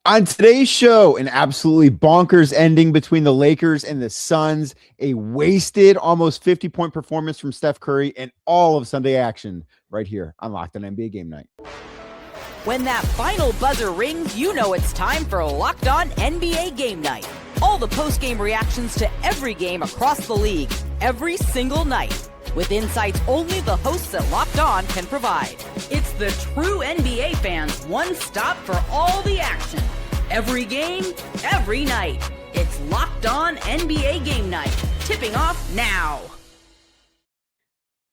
On today's show, an absolutely bonkers ending between the Lakers and the Suns, a wasted almost 50-point performance from Steph Curry, and all of Sunday action right here on Locked On NBA Game Night. When that final buzzer rings, you know it's time for Locked On NBA Game Night. All the post-game reactions to every game across the league, every single night, with insights only the hosts at Locked On can provide. It's the true NBA fans' one stop for all the action. Every game, every night. It's Locked On NBA Game Night. Tipping off now.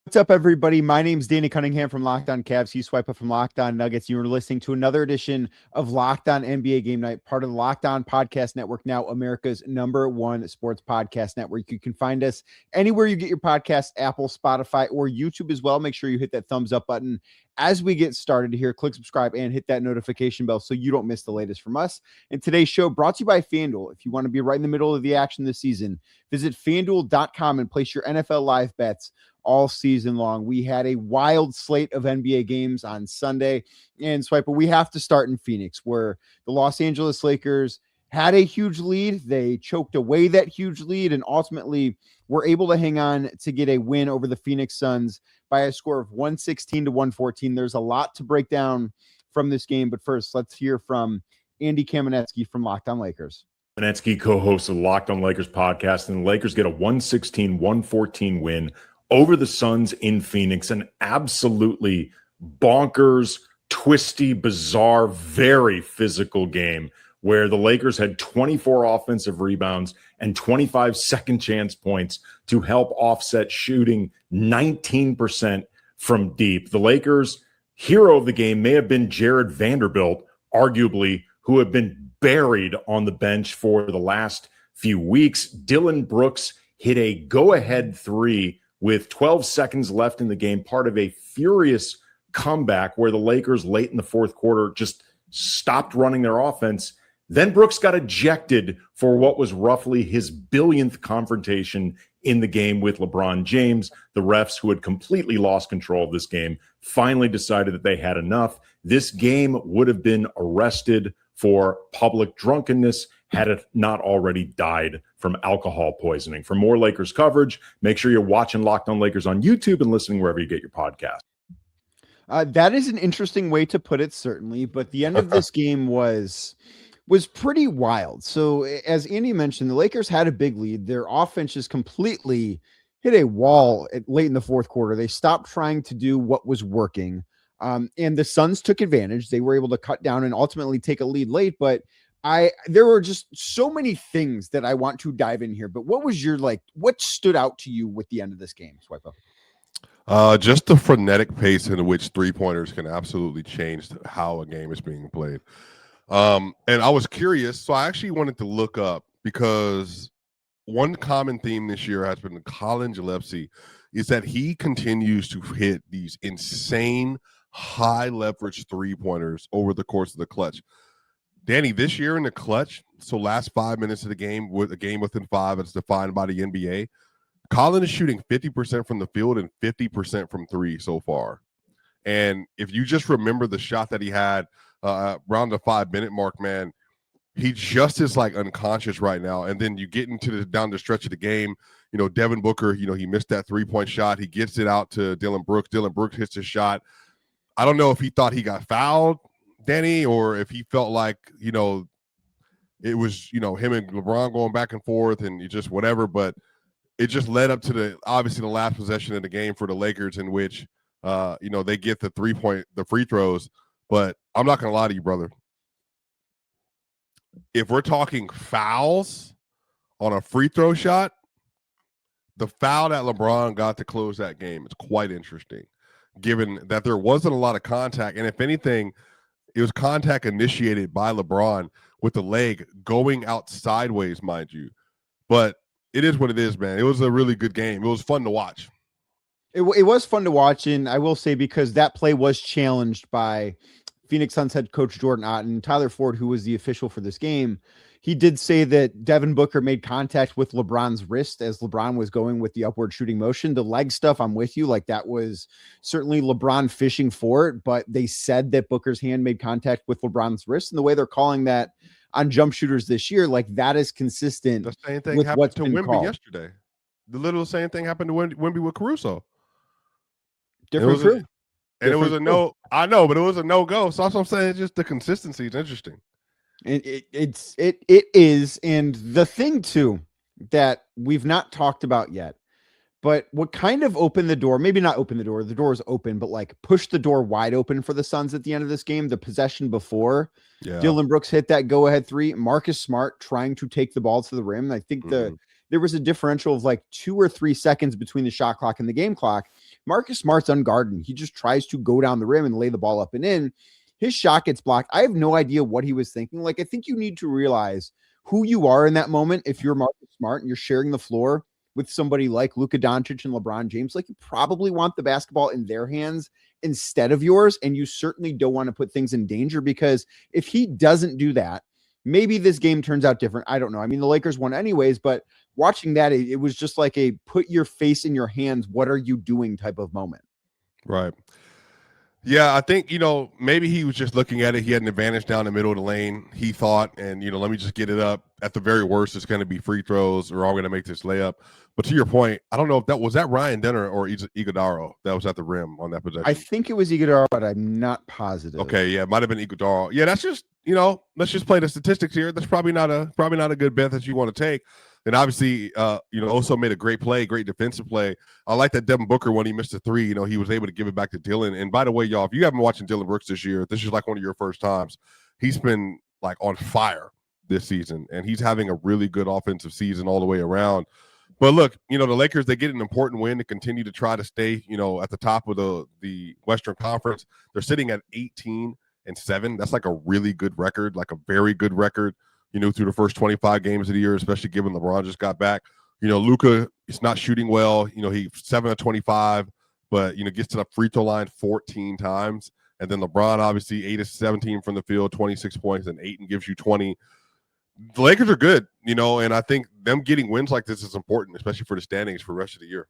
What's up, everybody? My name's Danny Cunningham from Locked On Cavs. He's Swipa from Locked On Nuggets. You are listening to another edition of Locked On NBA Game Night, part of the Locked On Podcast Network, now America's #1 sports podcast network. You can find us anywhere you get your podcast, Apple, Spotify, or YouTube as well. Make sure you hit that thumbs up button as we get started here. Click subscribe and hit that notification bell so you don't miss the latest from us. And today's show brought to you by FanDuel. If you want to be right in the middle of the action this season, visit FanDuel.com and place your NFL live bets all season long. We had a wild slate of NBA games on Sunday, and Swiper, we have to start in Phoenix, where the Los Angeles Lakers had a huge lead. They choked away that huge lead and ultimately were able to hang on to get a win over the Phoenix Suns by a score of 116-114. There's a lot to break down from this game, but first, let's hear from Andy Kamenetsky from Locked On Lakers. Kamenetsky, co-host of the Locked On Lakers podcast, and the Lakers get a 116-114 win over the Suns in Phoenix. An absolutely bonkers, twisty, bizarre, very physical game where the Lakers had 24 offensive rebounds and 25 second chance points to help offset shooting 19% from deep. The Lakers' hero of the game may have been Jared Vanderbilt, arguably, who had been buried on the bench for the last few weeks. Dillon Brooks hit a go-ahead three with 12 seconds left in the game, part of a furious comeback where the Lakers late in the fourth quarter just stopped running their offense. Then Brooks got ejected for what was roughly his billionth confrontation in the game with LeBron James. The refs, who had completely lost control of this game, finally decided that they had enough. This game would have been arrested for public drunkenness had it not already died from alcohol poisoning. For more Lakers coverage, make sure you're watching Locked On Lakers on YouTube and listening wherever you get your podcast. That is an interesting way to put it, certainly, but the end of this game was pretty wild. So as Andy mentioned, the Lakers had a big lead. Their offense just completely hit a wall late in the fourth quarter. They stopped trying to do what was working. And the Suns took advantage. They were able to cut down and ultimately take a lead late, but there were just so many things that I want to dive in here. But what was what stood out to you with the end of this game, Swipe Up? Just the frenetic pace in which three-pointers can absolutely change how a game is being played. And I was curious, so I actually wanted to look up, because one common theme this year has been Colin Gillespie, is that he continues to hit these insane high leverage three-pointers over the course of the clutch. Danny, this year in the clutch, so last 5 minutes of the game, with a game within 5 as defined by the NBA, Colin is shooting 50% from the field and 50% from three so far. And if you just remember the shot that he had around the 5-minute mark, man, he just is unconscious right now. And then you get into down the stretch of the game, Devin Booker, he missed that 3-point shot. He gets it out to Dillon Brooks. Dillon Brooks hits his shot. I don't know if he thought he got fouled, Danny, or if he felt like, it was, him and LeBron going back and forth and just whatever, but it just led up to obviously the last possession of the game for the Lakers, in which, they get the free throws. But I'm not going to lie to you, brother. If we're talking fouls on a free throw shot, the foul that LeBron got to close that game is quite interesting, given that there wasn't a lot of contact. And if anything, it was contact initiated by LeBron with the leg going out sideways, mind you. But it is what it is, man. It was a really good game. It was fun to watch. It was fun to watch, and I will say, because that play was challenged by Phoenix Suns head coach Jordan Otten. Tyler Ford, who was the official for this game, he did say that Devin Booker made contact with LeBron's wrist as LeBron was going with the upward shooting motion. The leg stuff, I'm with you. That was certainly LeBron fishing for it, but they said that Booker's hand made contact with LeBron's wrist. And the way they're calling that on jump shooters this year. Like that is consistent. The same thing with happened what's to been Wemby called. yesterday. The little same thing happened to Wemby with Caruso. Different crew. And it was a no. I know, but it was a no-go. So that's what I'm saying. Just the consistency is interesting. It is. And the thing too that we've not talked about yet, but what kind of opened the door, maybe not open the door is open, but like push the door wide open for the Suns at the end of this game, the possession before Dillon Brooks hit that go-ahead three, Marcus Smart trying to take the ball to the rim. I think there was a differential of like 2 or 3 seconds between the shot clock and the game clock. Marcus Smart's unguarded. He just tries to go down the rim and lay the ball up and in. His shot gets blocked. I have no idea what he was thinking. Like, I think you need to realize who you are in that moment. If you're Marcus Smart and you're sharing the floor with somebody like Luka Doncic and LeBron James, like you probably want the basketball in their hands instead of yours. And you certainly don't want to put things in danger, because if he doesn't do that, maybe this game turns out different. I don't know. I mean, the Lakers won anyways, but watching that, it was just like a put your face in your hands. What are you doing type of moment. Right. Yeah, I think, maybe he was just looking at it. He had an advantage down the middle of the lane, he thought, and, let me just get it up. At the very worst, it's going to be free throws, or I'm going to make this layup. But to your point, I don't know if that was Ryan Denner or Iguodaro that was at the rim on that possession. I think it was Iguodaro, but I'm not positive. Okay, yeah, it might have been Iguodaro. Yeah, that's just, let's just play the statistics here. That's probably not a good bet that you want to take. And obviously, also made a great play, great defensive play. I like that Devin Booker, when he missed a three, he was able to give it back to Dillon. And by the way, y'all, if you haven't been watching Dillon Brooks this year, this is like one of your first times. He's been like on fire this season, and he's having a really good offensive season all the way around. But look, the Lakers, they get an important win to continue to try to stay, at the top of the Western Conference. They're sitting at 18-7. That's like a really good record, like a very good record, through the first 25 games of the year, especially given LeBron just got back. Luka is not shooting well. He 7 of 25, but, gets to the free throw line 14 times. And then LeBron, obviously, 8 of 17 from the field, 26 points, and Ayton gives you 20. The Lakers are good, and I think them getting wins like this is important, especially for the standings for the rest of the year.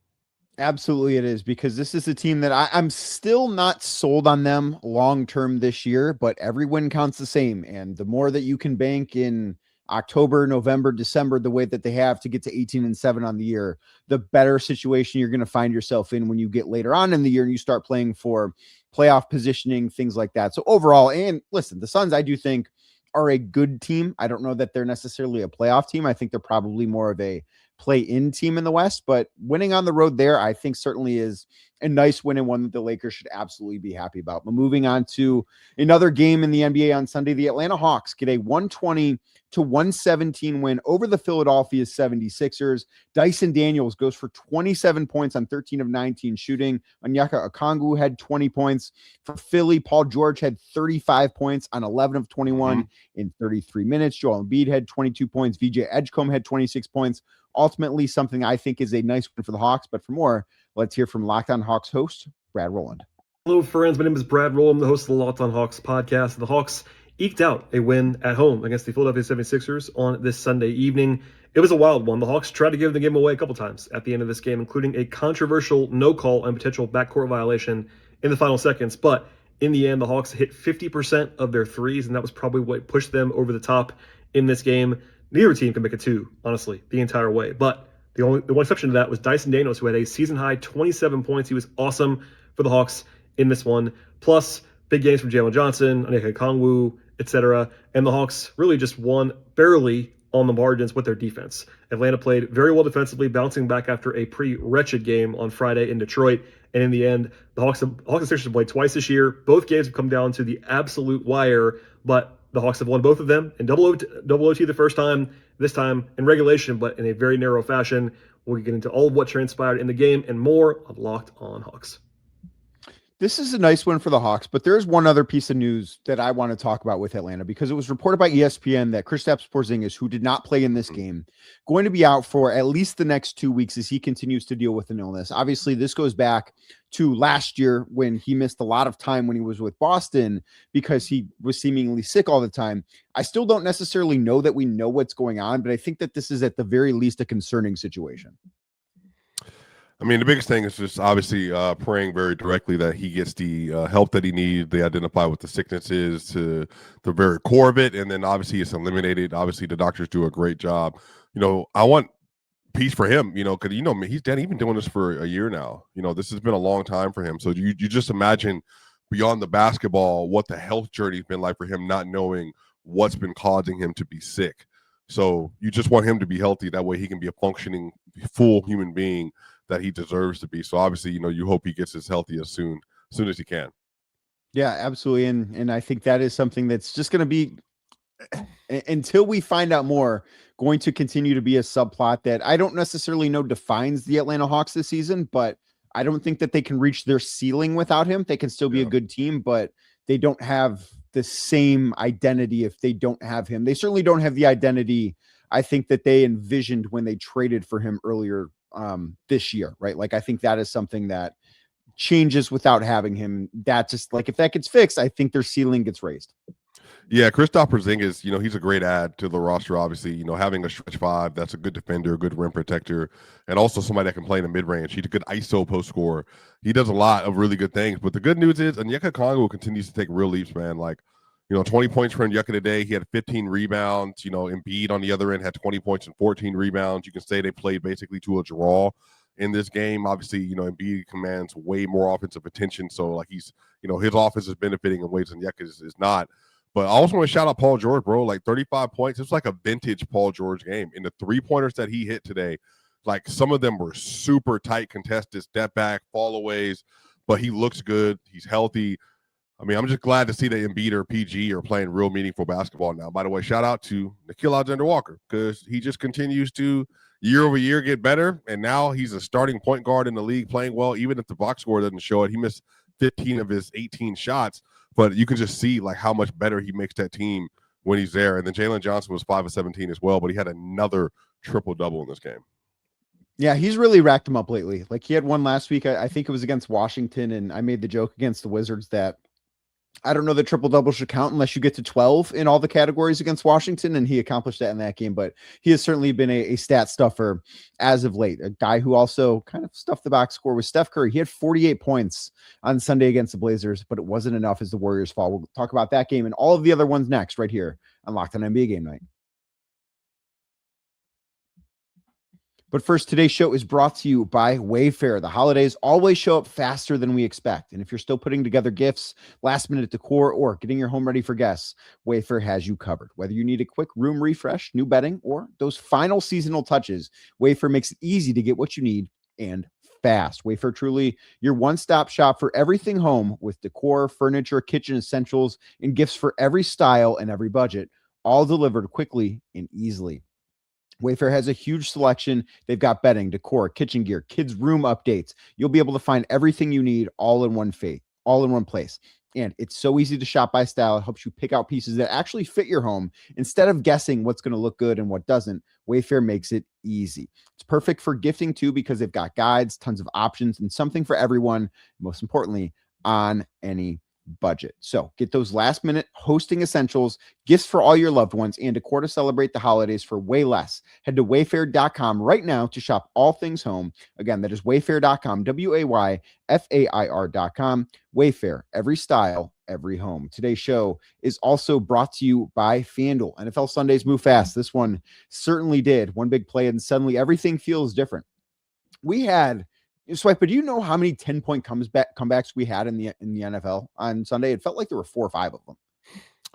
Absolutely it is, because this is a team that I'm still not sold on them long-term this year, but every win counts the same. And the more that you can bank in October, November, December, the way that they have to get to 18-7 on the year, the better situation you're going to find yourself in when you get later on in the year and you start playing for playoff positioning, things like that. So overall, and listen, the Suns, I do think, are a good team. I don't know that they're necessarily a playoff team. I think they're probably more of a play-in team in the West, but winning on the road there, I think certainly is a nice win, and one that the Lakers should absolutely be happy about. But moving on to another game in the NBA on Sunday, the Atlanta Hawks get a 120-117 win over the Philadelphia 76ers. Dyson Daniels goes for 27 points on 13 of 19 shooting. Onyeka Okongwu had 20 points. For Philly, Paul George had 35 points on 11 of 21 in 33 minutes. Joel Embiid had 22 points. VJ Edgecombe had 26 points. Ultimately, something I think is a nice win for the Hawks. But for more, let's hear from Locked On Hawks host Brad Rowland. Hello, friends. My name is Brad Rowland, the host of the Locked On Hawks podcast. The Hawks eked out a win at home against the Philadelphia 76ers on this Sunday evening. It was a wild one. The Hawks tried to give the game away a couple times at the end of this game, including a controversial no call and potential backcourt violation in the final seconds. But in the end, the Hawks hit 50% of their threes, and that was probably what pushed them over the top in this game. Neither team can make a two, honestly, the entire way. But the one exception to that was Dyson Daniels, who had a season-high 27 points. He was awesome for the Hawks in this one. Plus, big games from Jalen Johnson, Onyeka Okongwu, etc. And the Hawks really just won barely on the margins with their defense. Atlanta played very well defensively, bouncing back after a pretty wretched game on Friday in Detroit. And in the end, the Hawks and Sixers have played twice this year. Both games have come down to the absolute wire, but the Hawks have won both of them in double OT the first time, this time in regulation, but in a very narrow fashion. We'll get into all of what transpired in the game and more on Locked On Hawks. This is a nice win for the Hawks, but there's one other piece of news that I want to talk about with Atlanta, because it was reported by ESPN that Kristaps Porzingis, who did not play in this game, going to be out for at least the next 2 weeks as he continues to deal with an illness. Obviously, this goes back to last year when he missed a lot of time when he was with Boston because he was seemingly sick all the time. I still don't necessarily know that we know what's going on, but I think that this is at the very least a concerning situation. I mean, the biggest thing is just obviously praying very directly that he gets the help that he needs. They identify what the sickness is to the very core of it, and then obviously it's eliminated. Obviously, the doctors do a great job. I want peace for him, because he's been doing this for a year now. This has been a long time for him. So you just imagine beyond the basketball what the health journey's been like for him, not knowing what's been causing him to be sick. So you just want him to be healthy. That way he can be a functioning, full human being that he deserves to be. So obviously, you hope he gets as healthy as soon as he can. Yeah, absolutely. And I think that is something that's just going to be, until we find out more, going to continue to be a subplot that I don't necessarily know defines the Atlanta Hawks this season, but I don't think that they can reach their ceiling without him. They can still be a good team, but they don't have the same identity if they don't have him. They certainly don't have the identity I think that they envisioned when they traded for him earlier this year, right? Like, I think that is something that changes without having him. That just, like, if that gets fixed, I think their ceiling gets raised. Yeah, Kristaps Porzingis, he's a great add to the roster, obviously, having a stretch five, that's a good defender, a good rim protector, and also somebody that can play in the mid-range. He's a good ISO post scorer. He does a lot of really good things, but the good news is Onyeka Okongwu continues to take real leaps, man. Like, 20 points for Onyeka today. He had 15 rebounds. Embiid on the other end had 20 points and 14 rebounds. You can say they played basically to a draw in this game. Obviously, Embiid commands way more offensive attention, so like he's, his offense is benefiting in ways Onyeka is not. But I also want to shout out Paul George, bro. Like 35 points. It's like a vintage Paul George game. And the 3-pointers that he hit today, like some of them were super tight contested, step back, fall aways, but he looks good. He's healthy. I mean, I'm just glad to see that Embiid or PG are playing real meaningful basketball now. By the way, shout out to Nickeil Alexander-Walker, because he just continues to year over year get better. And now he's a starting point guard in the league playing well, even if the box score doesn't show it. He missed 15 of his 18 shots. But you can just see like how much better he makes that team when he's there. And then Jalen Johnson was 5 of 17 as well, but he had another triple-double in this game. Yeah, he's really racked him up lately. Like, he had one last week. I think it was against Washington, and I made the joke against the Wizards that I don't know that triple-double should count unless you get to 12 in all the categories against Washington, and he accomplished that in that game. But he has certainly been a stat stuffer as of late, a guy who also kind of stuffed the box score with Steph Curry. He had 48 points on Sunday against the Blazers, but it wasn't enough as the Warriors fall. We'll talk about that game and all of the other ones next right here on Locked On NBA Game Night. But first, today's show is brought to you by Wayfair. The holidays always show up faster than we expect. And if you're still putting together gifts, last-minute decor, or getting your home ready for guests, Wayfair has you covered. Whether you need a quick room refresh, new bedding, or those final seasonal touches, Wayfair makes it easy to get what you need and fast. Wayfair, truly your one-stop shop for everything home, with decor, furniture, kitchen essentials, and gifts for every style and every budget, all delivered quickly and easily. Wayfair has a huge selection. They've got bedding, decor, kitchen gear, kids' room updates. You'll be able to find everything you need all in one place. And it's so easy to shop by style. It helps you pick out pieces that actually fit your home instead of guessing what's going to look good and what doesn't. Wayfair makes it easy. It's perfect for gifting too, because they've got guides, tons of options, and something for everyone. Most importantly, on any budget. So get those last-minute hosting essentials, gifts for all your loved ones, and decor to celebrate the holidays for way less. Head to wayfair.com right now to shop all things home. Again, that is wayfair.com, WAYFAIR.com. Wayfair, every style, every home. Today's show is also brought to you by FanDuel. NFL Sundays move fast. This one certainly did. One big play, and suddenly everything feels different. We had Swipa, do you know how many 10-point comebacks we had in the NFL on Sunday? It felt like there were 4 or 5 of them.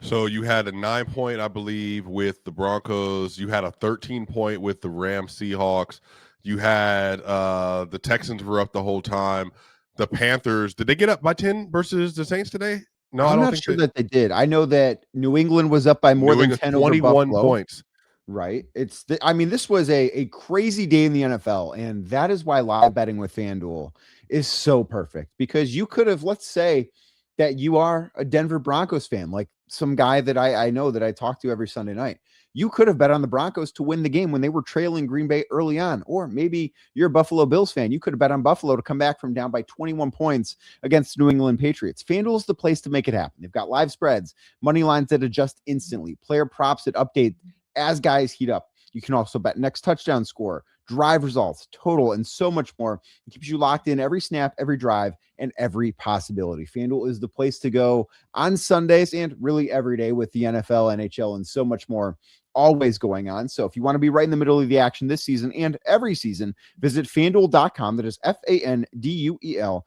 So you had a 9-point, I believe, with the Broncos. You had a 13-point with the Rams Seahawks. You had the Texans were up the whole time. The Panthers, did they get up by 10 versus the Saints today? No, I'm not sure that they did. I know that New England was up by more than 10 21 over Buffalo. points. Right. This was a crazy day in the NFL, and that is why live betting with FanDuel is so perfect, because you could have, let's say that you are a Denver Broncos fan, like some guy that I know that I talk to every Sunday night. You could have bet on the Broncos to win the game when they were trailing Green Bay early on, or maybe you're a Buffalo Bills fan. You could have bet on Buffalo to come back from down by 21 points against New England Patriots. FanDuel is the place to make it happen. They've got live spreads, money lines that adjust instantly, player props that update as guys heat up. You can also bet next touchdown score, drive results, total, and so much more. It keeps you locked in every snap, every drive, and every possibility. FanDuel is the place to go on Sundays and really every day with the NFL, NHL, and so much more always going on. So if you want to be right in the middle of the action this season and every season, visit FanDuel.com. That is FanDuel.com.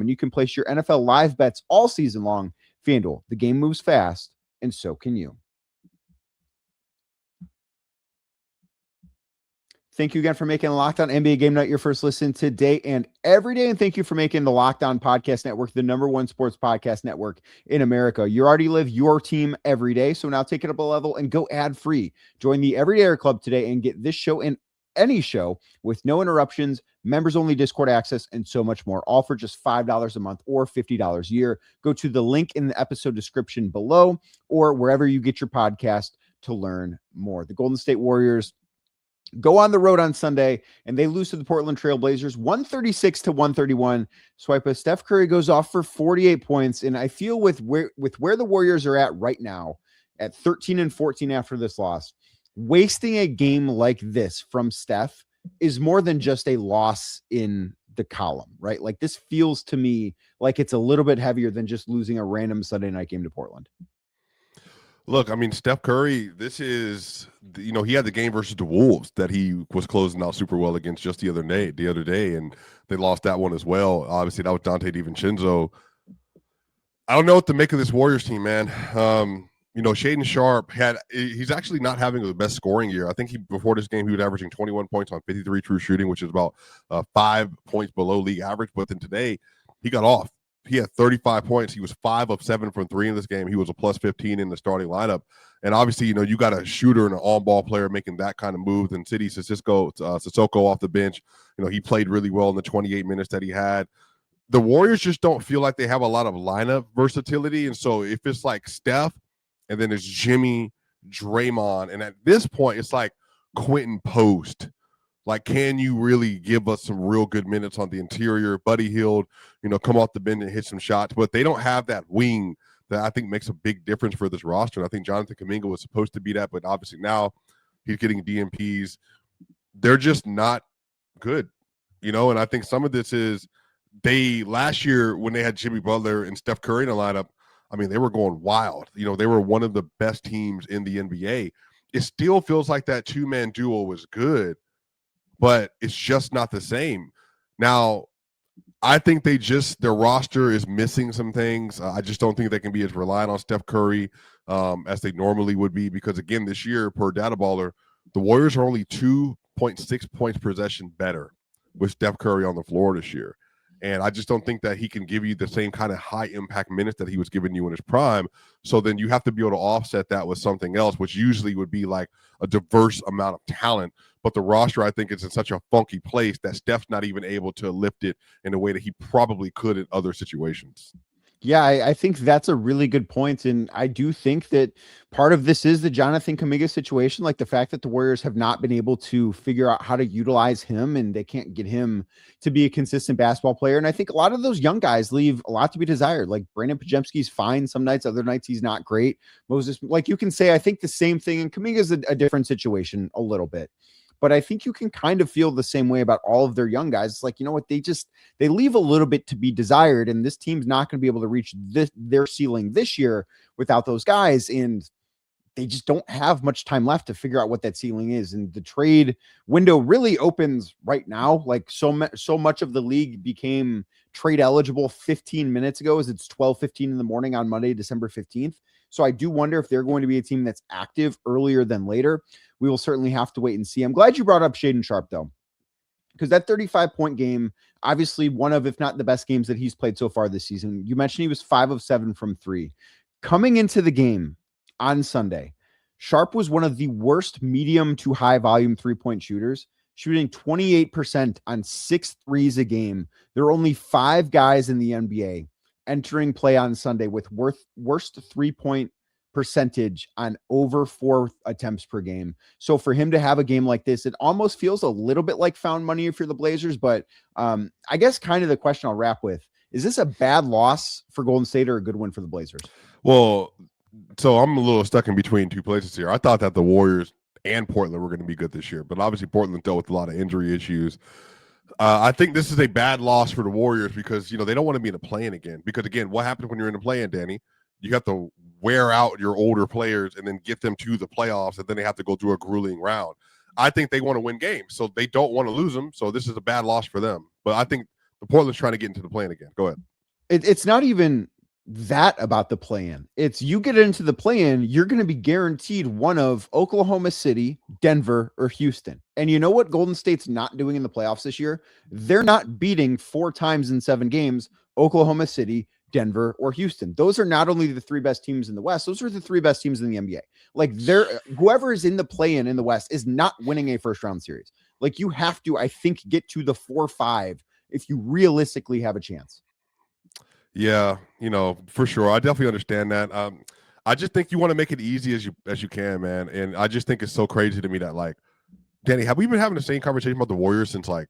And you can place your NFL live bets all season long. FanDuel, the game moves fast, and so can you. Thank you again for making Locked On NBA Game Night your first listen today and every day. And thank you for making the Locked On Podcast Network the #1 sports podcast network in America. You already live your team every day, so now take it up a level and go ad-free. Join the Everydayer Club today and get this show and any show with no interruptions, members-only Discord access, and so much more, all for just $5 a month or $50 a year. Go to the link in the episode description below or wherever you get your podcast to learn more. The Golden State Warriors go on the road on Sunday, and they lose to the Portland Trail Blazers 136-131. Swipa, Steph Curry goes off for 48 points, and I feel with where the Warriors are at right now, at 13-14 after this loss, wasting a game like this from Steph is more than just a loss in the column, right? Like, this feels to me like it's a little bit heavier than just losing a random Sunday night game to Portland. Look, I mean, Steph Curry, this is, he had the game versus the Wolves that he was closing out super well against just the other day, and they lost that one as well. Obviously, that was Dante DiVincenzo. I don't know what to make of this Warriors team, man. Shaedon Sharpe he's actually not having the best scoring year. I think before this game, he was averaging 21 points on 53 true shooting, which is about 5 points below league average. But then today, he got off. He had 35 points. He was 5 of 7 from 3 in this game. He was a plus 15 in the starting lineup. And obviously, you got a shooter and an on-ball player making that kind of move. And City Sissoko off the bench, he played really well in the 28 minutes that he had. The Warriors just don't feel like they have a lot of lineup versatility. And so if it's like Steph and then it's Jimmy, Draymond, and at this point, it's like Quentin Post. Like, can you really give us some real good minutes on the interior? Buddy Hield, come off the bench and hit some shots. But they don't have that wing that I think makes a big difference for this roster. And I think Jonathan Kuminga was supposed to be that, but obviously now he's getting DMPs. They're just not good, and I think some of this is last year when they had Jimmy Butler and Steph Curry in the lineup, I mean, they were going wild. They were one of the best teams in the NBA. It still feels like that two-man duo was good, but it's just not the same. Now, I think their roster is missing some things. I just don't think they can be as reliant on Steph Curry as they normally would be because, again, this year, per Data Baller, the Warriors are only 2.6 points per possession better with Steph Curry on the floor this year. And I just don't think that he can give you the same kind of high-impact minutes that he was giving you in his prime. So then you have to be able to offset that with something else, which usually would be like a diverse amount of talent. But the roster, I think, is in such a funky place that Steph's not even able to lift it in a way that he probably could in other situations. Yeah, I think that's a really good point. And I do think that part of this is the Jonathan Kuminga situation, like the fact that the Warriors have not been able to figure out how to utilize him and they can't get him to be a consistent basketball player. And I think a lot of those young guys leave a lot to be desired. Like Brandon Pajemski's fine some nights, other nights he's not great. Moses, like you can say, I think the same thing. And Kuminga's a different situation a little bit. But I think you can kind of feel the same way about all of their young guys. It's like, you know what, they leave a little bit to be desired, and this team's not going to be able to reach their ceiling this year without those guys. And they just don't have much time left to figure out what that ceiling is. And the trade window really opens right now. Like so much of the league became trade eligible 15 minutes ago, as it's 12:15 in the morning on Monday, December 15th. So I do wonder if they're going to be a team that's active earlier than later. We will certainly have to wait and see. I'm glad you brought up Shaedon Sharpe, though, because that 35-point game, obviously one of, if not the best games that he's played so far this season. You mentioned he was 5 of 7 from 3. Coming into the game on Sunday, Sharpe was one of the worst medium to high volume 3-point shooters, shooting 28% on 6 threes a game. There are only 5 guys in the NBA entering play on Sunday with worst 3-point percentage on over 4 attempts per game. So for him to have a game like this, it almost feels a little bit like found money if you're the Blazers. But I guess kind of the question I'll wrap with, is this a bad loss for Golden State or a good win for the Blazers? Well, so I'm a little stuck in between two places here. I thought that the Warriors and Portland were going to be good this year. But obviously Portland dealt with a lot of injury issues. I think this is a bad loss for the Warriors because, they don't want to be in a play-in again. Because, again, what happens when you're in a play-in, Danny? You have to wear out your older players and then get them to the playoffs, and then they have to go through a grueling round. I think they want to win games, so they don't want to lose them. So this is a bad loss for them. But I think the Portland's trying to get into the play-in again. Go ahead. It's not even that about the play-in. It's you get into the play-in, you're going to be guaranteed one of Oklahoma City, Denver, or Houston. And you know what Golden State's not doing in the playoffs this year? They're not beating 4 times in 7 games Oklahoma City, Denver, or Houston. Those are not only the 3 best teams in the West, those are the 3 best teams in the NBA. Like whoever is in the play-in in the West is not winning a first-round series. Like you have to, I think, get to the 4-5 if you realistically have a chance. Yeah, for sure. I definitely understand that. I just think you want to make it easy as you can, man. And I just think it's so crazy to me that, like, Danny, have we been having the same conversation about the Warriors since like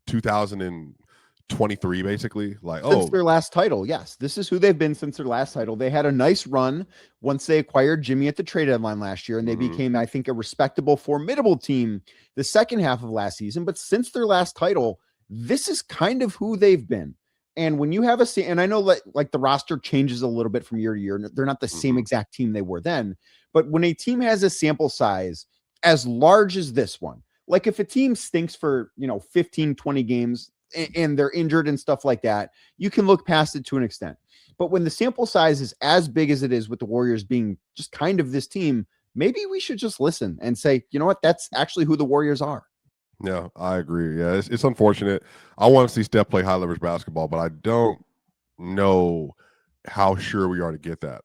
2023, basically? Like, since their last title, yes. This is who they've been since their last title. They had a nice run once they acquired Jimmy at the trade deadline last year, and they became, I think, a respectable, formidable team the second half of last season. But since their last title, this is kind of who they've been. And when you have and I know like the roster changes a little bit from year to year. They're not the same exact team they were then. But when a team has a sample size as large as this one, like if a team stinks for, 15, 20 games and they're injured and stuff like that, you can look past it to an extent. But when the sample size is as big as it is with the Warriors being just kind of this team, maybe we should just listen and say, you know what, that's actually who the Warriors are. Yeah, I agree. Yeah, it's unfortunate. I want to see Steph play high leverage basketball, but I don't know how sure we are to get that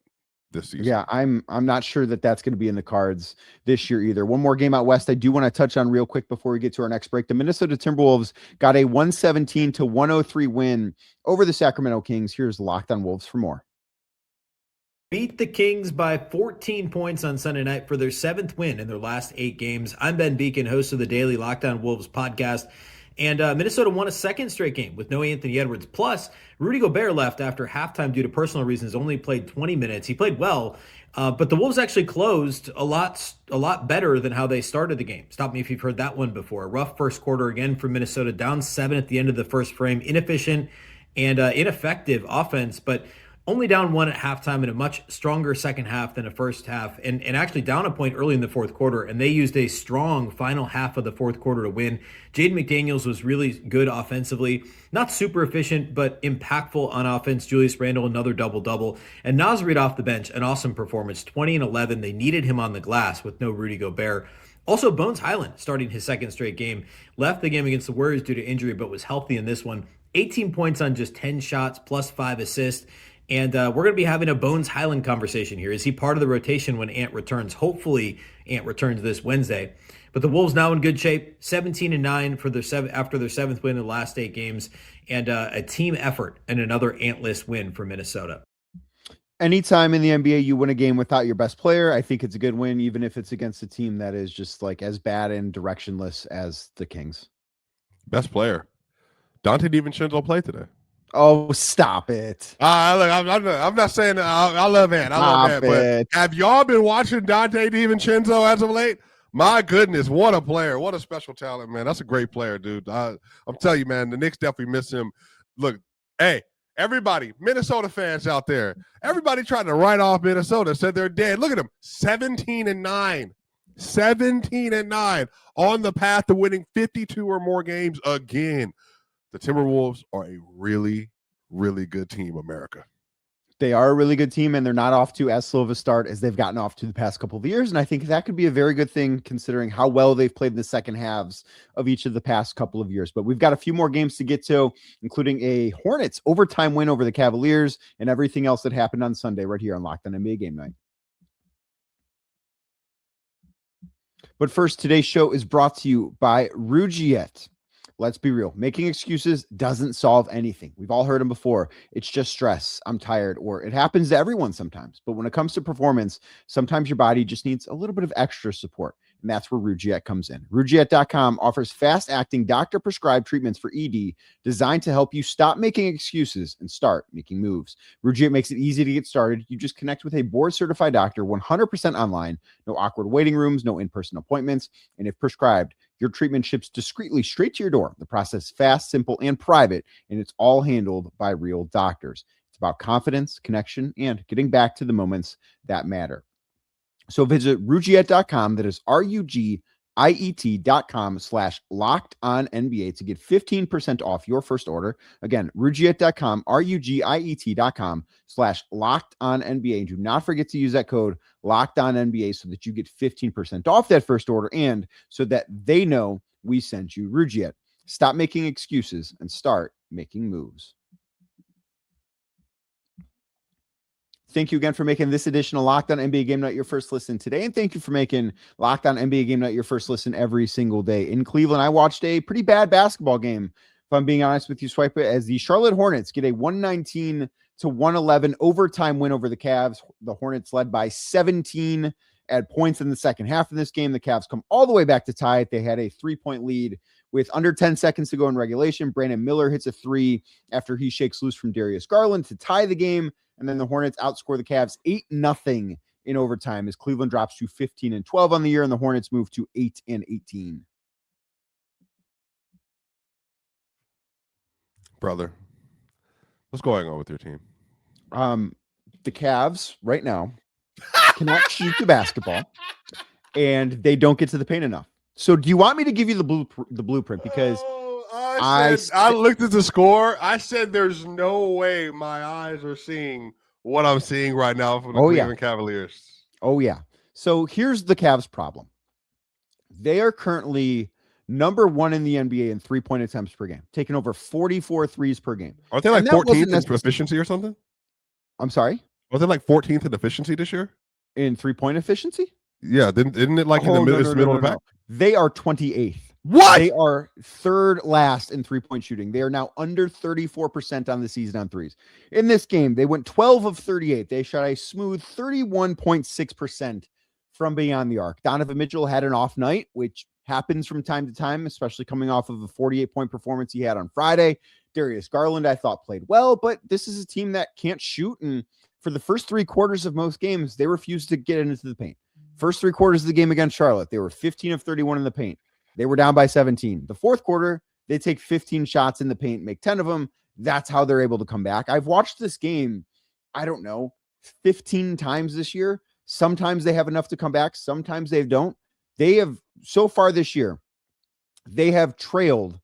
this season. Yeah, I'm not sure that that's going to be in the cards this year either. One more game out west I do want to touch on real quick before we get to our next break. The Minnesota Timberwolves got a 117-103 win over the Sacramento Kings. Here's Locked on Wolves for more. Beat the Kings by 14 points on Sunday night for their 7th win in their last 8 games. I'm Ben Beacon, host of the daily Locked on Wolves podcast. And Minnesota won a second straight game with no Anthony Edwards. Plus, Rudy Gobert left after halftime due to personal reasons, only played 20 minutes. He played well, but the Wolves actually closed a lot better than how they started the game. Stop me if you've heard that one before. Rough first quarter again for Minnesota, down 7 at the end of the first frame. Inefficient and ineffective offense, but only down 1 at halftime in a much stronger second half than a first half, and actually down a point early in the fourth quarter, and they used a strong final half of the fourth quarter to win. Jaden McDaniels was really good offensively, not super efficient, but impactful on offense. Julius Randle, another double-double, and Naz Reid off the bench, an awesome performance, 20 and 11. They needed him on the glass with no Rudy Gobert. Also, Bones Highland, starting his second straight game, left the game against the Warriors due to injury, but was healthy in this one. 18 points on just 10 shots, plus 5 assists. And we're going to be having a Bones Highland conversation here. Is he part of the rotation when Ant returns? Hopefully, Ant returns this Wednesday. But the Wolves now in good shape, 17-9 for after their 7th win in the last 8 games, and a team effort and another Ant-less win for Minnesota. Anytime in the NBA you win a game without your best player, I think it's a good win, even if it's against a team that is just like as bad and directionless as the Kings. Best player. Dante DiVincenzo played today. Oh, stop it. Look, I'm not saying I love Ant. I love Ant, but have y'all been watching Dante DiVincenzo as of late? My goodness, what a player. What a special talent, man. That's a great player, dude. I'm telling you, man, the Knicks definitely miss him. Look, hey, everybody, Minnesota fans out there, everybody trying to write off Minnesota, said they're dead. Look at them, 17-9. 17-9 on the path to winning 52 or more games again. The Timberwolves are a really, really good team, America. They are a really good team, and they're not off to as slow of a start as they've gotten off to the past couple of years. And I think that could be a very good thing considering how well they've played in the second halves of each of the past couple of years. But we've got a few more games to get to, including a Hornets overtime win over the Cavaliers and everything else that happened on Sunday right here on Locked On NBA Game Night. But first, today's show is brought to you by Rugiet. Let's be real. Making excuses doesn't solve anything. We've all heard them before. It's just stress. I'm tired, or it happens to everyone sometimes. But when it comes to performance, sometimes your body just needs a little bit of extra support. And that's where Rugiet comes in. Rugiet.com offers fast-acting doctor-prescribed treatments for ED designed to help you stop making excuses and start making moves. Rugiet makes it easy to get started. You just connect with a board-certified doctor 100% online. No awkward waiting rooms, no in-person appointments. And if prescribed, your treatment ships discreetly straight to your door. The process is fast, simple, and private, and it's all handled by real doctors. It's about confidence, connection, and getting back to the moments that matter. So visit Rugiet.com. That is RUGIET.com/LockedOnNBA to get 15% off your first order. Again, Rugiet.com, RUGIET.com/LockedOnNBA. And do not forget to use that code LockedOnNBA so that you get 15% off that first order and so that they know we sent you. Rugiet, stop making excuses and start making moves. Thank you again for making this edition of Locked On NBA Game Night your first listen today. And thank you for making Locked On NBA Game Night your first listen every single day. In Cleveland, I watched a pretty bad basketball game, if I'm being honest with you, Swipa, as the Charlotte Hornets get a 119-111 overtime win over the Cavs. The Hornets led by 17 at points in the second half of this game. The Cavs come all the way back to tie it. They had a 3-point lead with under 10 seconds to go in regulation. Brandon Miller hits a 3 after he shakes loose from Darius Garland to tie the game. And then the Hornets outscore the Cavs 8-0 in overtime as Cleveland drops to 15-12 on the year, and the Hornets move to 8-18. Brother, what's going on with your team? The Cavs right now cannot shoot the basketball, and they don't get to the paint enough. So do you want me to give you the blueprint? Because I looked at the score. I said there's no way my eyes are seeing what I'm seeing right now from the Cleveland Cavaliers. Oh, yeah. So here's the Cavs' problem. They are currently number 1 in the NBA in three-point attempts per game, taking over 44 threes per game. Aren't they like 14th in efficiency or something? I'm sorry? Was they like 14th in efficiency this year? In three-point efficiency? Yeah, isn't it like in the middle of the pack? They are 28th. What? They are third last in three-point shooting. They are now under 34% on the season on threes. In this game, they went 12 of 38. They shot a smooth 31.6% from beyond the arc. Donovan Mitchell had an off night, which happens from time to time, especially coming off of a 48-point performance he had on Friday. Darius Garland, I thought, played well, but this is a team that can't shoot. And for the first 3 quarters of most games, they refused to get into the paint. First 3 quarters of the game against Charlotte, they were 15 of 31 in the paint. They were down by 17. The fourth quarter, they take 15 shots in the paint, make 10 of them. That's how they're able to come back. I've watched this game, I don't know, 15 times this year. Sometimes they have enough to come back. Sometimes they don't. They have, so far this year, they have trailed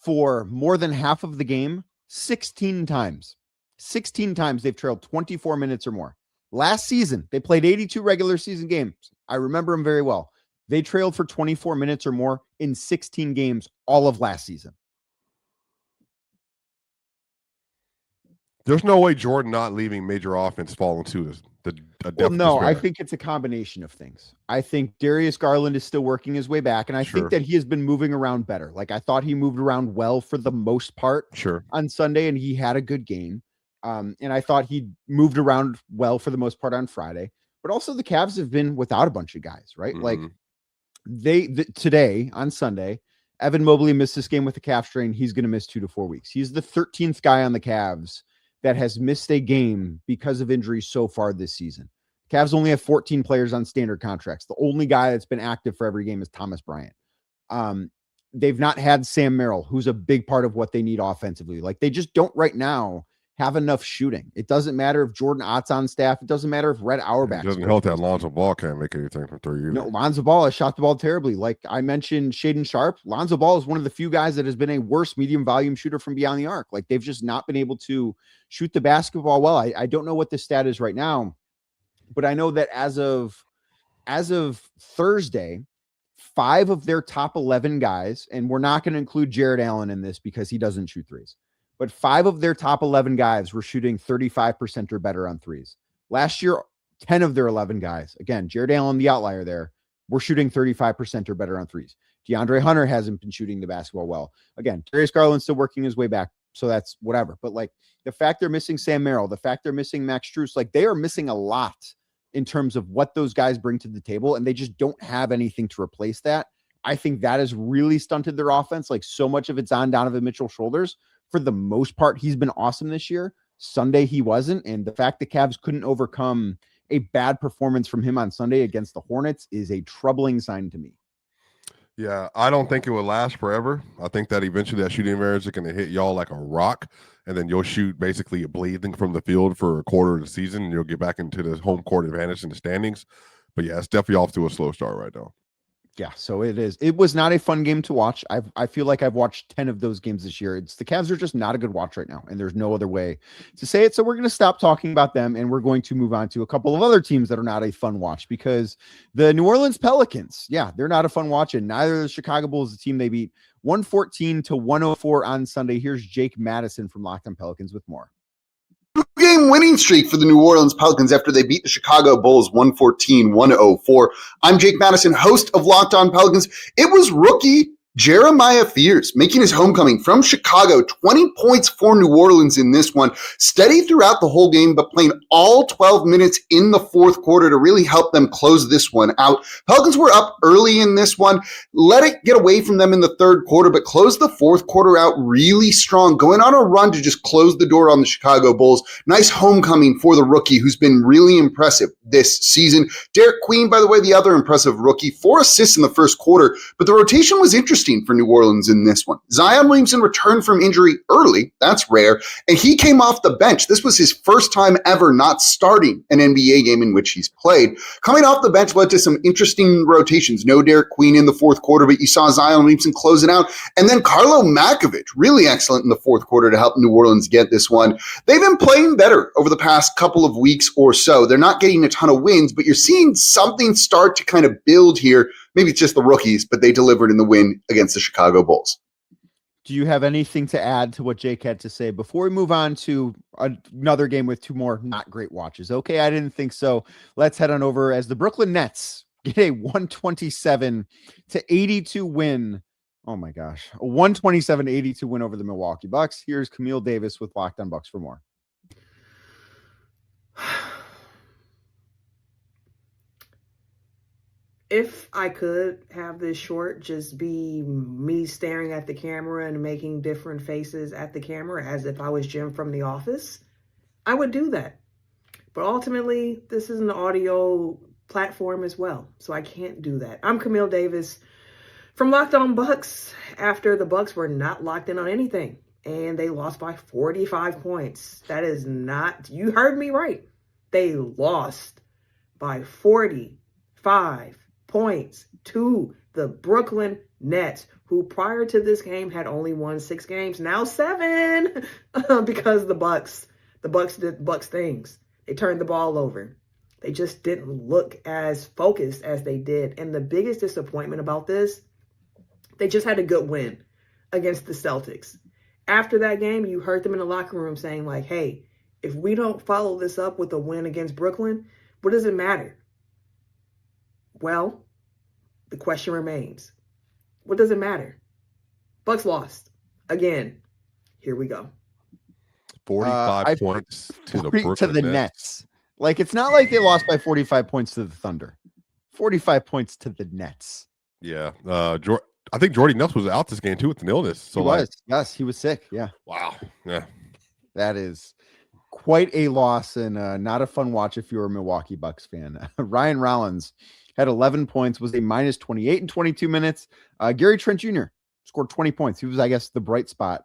for more than half of the game 16 times. 16 times they've trailed 24 minutes or more. Last season, they played 82 regular season games. I remember them very well. They trailed for 24 minutes or more in 16 games all of last season. There's no way Jordan not leaving major offense fall into a depth. Well, no, I think it's a combination of things. I think Darius Garland is still working his way back, and I think that he has been moving around better. Like, I thought he moved around well for the most part on Sunday, and he had a good game. And I thought he moved around well for the most part on Friday. But also the Cavs have been without a bunch of guys, right? Like, today on Sunday, Evan Mobley missed this game with a calf strain. He's going to miss 2 to 4 weeks. He's the 13th guy on the Cavs that has missed a game because of injury so far this season. Cavs only have 14 players on standard contracts. The only guy that's been active for every game is Thomas Bryant. They've not had Sam Merrill, who's a big part of what they need offensively. Like, they just don't right now have enough shooting. It doesn't matter if Jordan Ott's on staff. It doesn't matter if Red Auerbach. It doesn't help that Lonzo Ball can't make anything from 3 years. No, Lonzo Ball has shot the ball terribly. Like I mentioned, Shaedon Sharpe, Lonzo Ball is one of the few guys that has been a worse medium volume shooter from beyond the arc. Like, they've just not been able to shoot the basketball well. I don't know what the stat is right now, but I know that as of Thursday, 5 of their top 11 guys, and we're not going to include Jared Allen in this because he doesn't shoot threes, but 5 of their top 11 guys were shooting 35% or better on threes. Last year, 10 of their 11 guys, again, Jared Allen, the outlier there, were shooting 35% or better on threes. DeAndre Hunter hasn't been shooting the basketball well. Again, Darius Garland's still working his way back, so that's whatever. But like the fact they're missing Sam Merrill, the fact they're missing Max Strus, like they are missing a lot in terms of what those guys bring to the table, and they just don't have anything to replace that. I think that has really stunted their offense. Like, so much of it's on Donovan Mitchell's shoulders. For the most part, he's been awesome this year. Sunday, he wasn't. And the fact the Cavs couldn't overcome a bad performance from him on Sunday against the Hornets is a troubling sign to me. Yeah, I don't think it will last forever. I think that eventually that shooting average is going to hit y'all like a rock, and then you'll shoot basically a bleeding from the field for a quarter of the season, and you'll get back into the home court advantage in the standings. But yeah, it's definitely off to a slow start right now. Yeah, so it is. It was not a fun game to watch. I feel like I've watched 10 of those games this year. The Cavs are just not a good watch right now, and there's no other way to say it. So we're going to stop talking about them, and we're going to move on to a couple of other teams that are not a fun watch, because the New Orleans Pelicans, yeah, they're not a fun watch, and neither the Chicago Bulls, the team they beat 114-104 on Sunday. Here's Jake Madison from Locked On Pelicans with more. Two-game winning streak for the New Orleans Pelicans after they beat the Chicago Bulls 114-104. I'm Jake Madison, host of Locked On Pelicans. It was rookie Jeremiah Fears making his homecoming from Chicago. 20 points for New Orleans in this one. Steady throughout the whole game, but playing all 12 minutes in the fourth quarter to really help them close this one out. Pelicans were up early in this one, let it get away from them in the third quarter, but closed the fourth quarter out really strong, going on a run to just close the door on the Chicago Bulls. Nice homecoming for the rookie, who's been really impressive this season. Derek Queen, by the way, the other impressive rookie, 4 assists in the first quarter, but the rotation was interesting for New Orleans in this one. Zion Williamson returned from injury early. That's rare. And he came off the bench. This was his first time ever not starting an NBA game in which he's played. Coming off the bench led to some interesting rotations. No Derek Queen in the fourth quarter, but you saw Zion Williamson closing out. And then Carlo Makovich, really excellent in the fourth quarter to help New Orleans get this one. They've been playing better over the past couple of weeks or so. They're not getting a ton of wins, but you're seeing something start to kind of build here. Maybe it's just the rookies, but they delivered in the win against the Chicago Bulls. Do you have anything to add to what Jake had to say before we move on to another game with 2 more not great watches? Okay, I didn't think so. Let's head on over as the Brooklyn Nets get a 127-82 win. Oh my gosh, a 127-82 win over the Milwaukee Bucks. Here's Camille Davis with Locked On Bucks for more. If I could have this short just be me staring at the camera and making different faces at the camera as if I was Jim from The Office, I would do that. But ultimately, this is an audio platform as well, so I can't do that. I'm Camille Davis from Locked On Bucks after the Bucks were not locked in on anything, and they lost by 45 points. That is not, you heard me right. They lost by 45 points to the Brooklyn Nets, who prior to this game had only won 6 games, now 7, because the Bucks did Bucks things. They turned the ball over. They just didn't look as focused as they did. And the biggest disappointment about this, they just had a good win against the Celtics. After that game, you heard them in the locker room saying like, hey, if we don't follow this up with a win against Brooklyn, what does it matter? Well, the question remains, what does it matter? Bucks lost. Again, here we go. 45 points to the Brooklyn Nets. Like, it's not like they lost by 45 points to the Thunder. 45 points to the Nets. Yeah. I think Jordy Nelson was out this game too with an illness. So he was. Yes, he was sick. Yeah. Wow. Yeah. That is quite a loss and not a fun watch if you're a Milwaukee Bucks fan. Ryan Rollins had 11 points, was a minus 28 in 22 minutes. Gary Trent Jr. scored 20 points. He was, I guess, the bright spot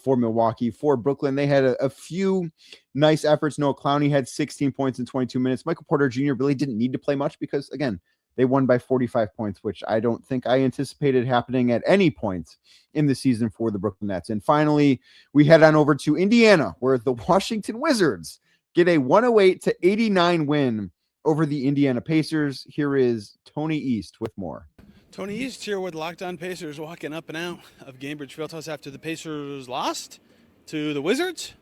for Milwaukee. For Brooklyn, they had a few nice efforts. Noah Clowney had 16 points in 22 minutes. Michael Porter Jr. really didn't need to play much because, again, they won by 45 points, which I don't think I anticipated happening at any point in the season for the Brooklyn Nets. And finally, we head on over to Indiana, where the Washington Wizards get a 108-89 win over the Indiana Pacers. Here is Tony East with more. Tony East here with Locked On Pacers, walking up and out of Gainbridge Fieldhouse after the Pacers lost to the Wizards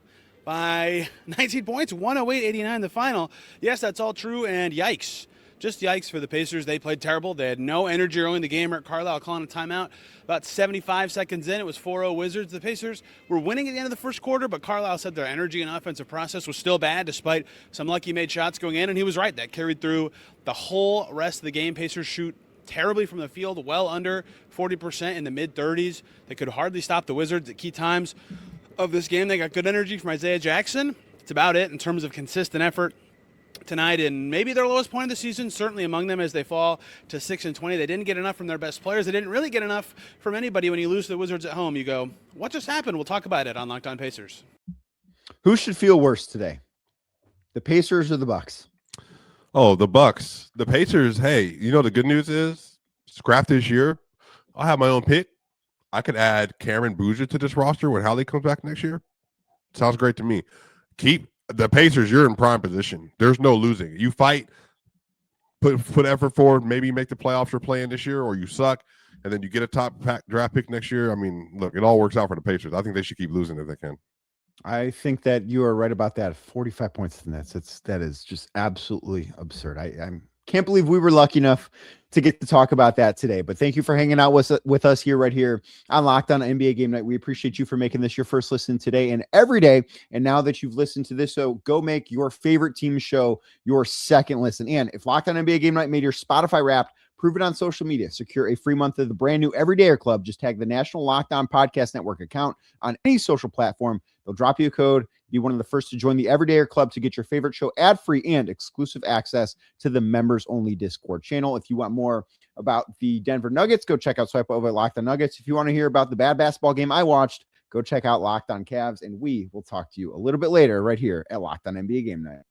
by 19 points, 108-89 the final. Yes, that's all true, and yikes just yikes for the Pacers. They played terrible. They had no energy early in the game. Rick Carlisle calling a timeout. About 75 seconds in, it was 4-0 Wizards. The Pacers were winning at the end of the first quarter, but Carlisle said their energy and offensive process was still bad despite some lucky made shots going in, and he was right. That carried through the whole rest of the game. Pacers shoot terribly from the field, well under 40% in the mid-30s. They could hardly stop the Wizards at key times of this game. They got good energy from Isaiah Jackson. It's about it in terms of consistent effort tonight, and maybe their lowest point of the season, certainly among them, as they fall to 6-20. They didn't get enough from their best players. They didn't really get enough from anybody. When you lose to the Wizards at home, you go, what just happened? We'll talk about it on Locked On Pacers. Who should feel worse today? The Pacers or the Bucks? Oh, the Bucks. The Pacers, hey, you know the good news is, scrap this year. I'll have my own pick. I could add Cameron Boozer to this roster when Hallie comes back next year. Sounds great to me. Keep the Pacers, you're in prime position. There's no losing. You fight, put effort forward, maybe make the playoffs or play in this year, or you suck, and then you get a top draft pick next year. I mean, look, it all works out for the Pacers. I think they should keep losing if they can. I think that you are right about that. 45 points in that is just absolutely absurd. I can't believe we were lucky enough to get to talk about that today. But thank you for hanging out with us here right here on Locked On NBA Game Night. We appreciate you for making this your first listen today and every day. And now that you've listened to this, so go make your favorite team show your second listen. And if Locked On NBA Game Night made your Spotify Wrapped, prove it on social media. Secure a free month of the brand new Everydayer Club. Just tag the National Locked On Podcast Network account on any social platform. They'll drop you a code. Be one of the first to join the Everydayer Club to get your favorite show ad-free and exclusive access to the members-only Discord channel. If you want more about the Denver Nuggets, go check out Swipa over at Locked On Nuggets. If you want to hear about the bad basketball game I watched, go check out Locked On Cavs, and we will talk to you a little bit later right here at Locked On NBA Game Night.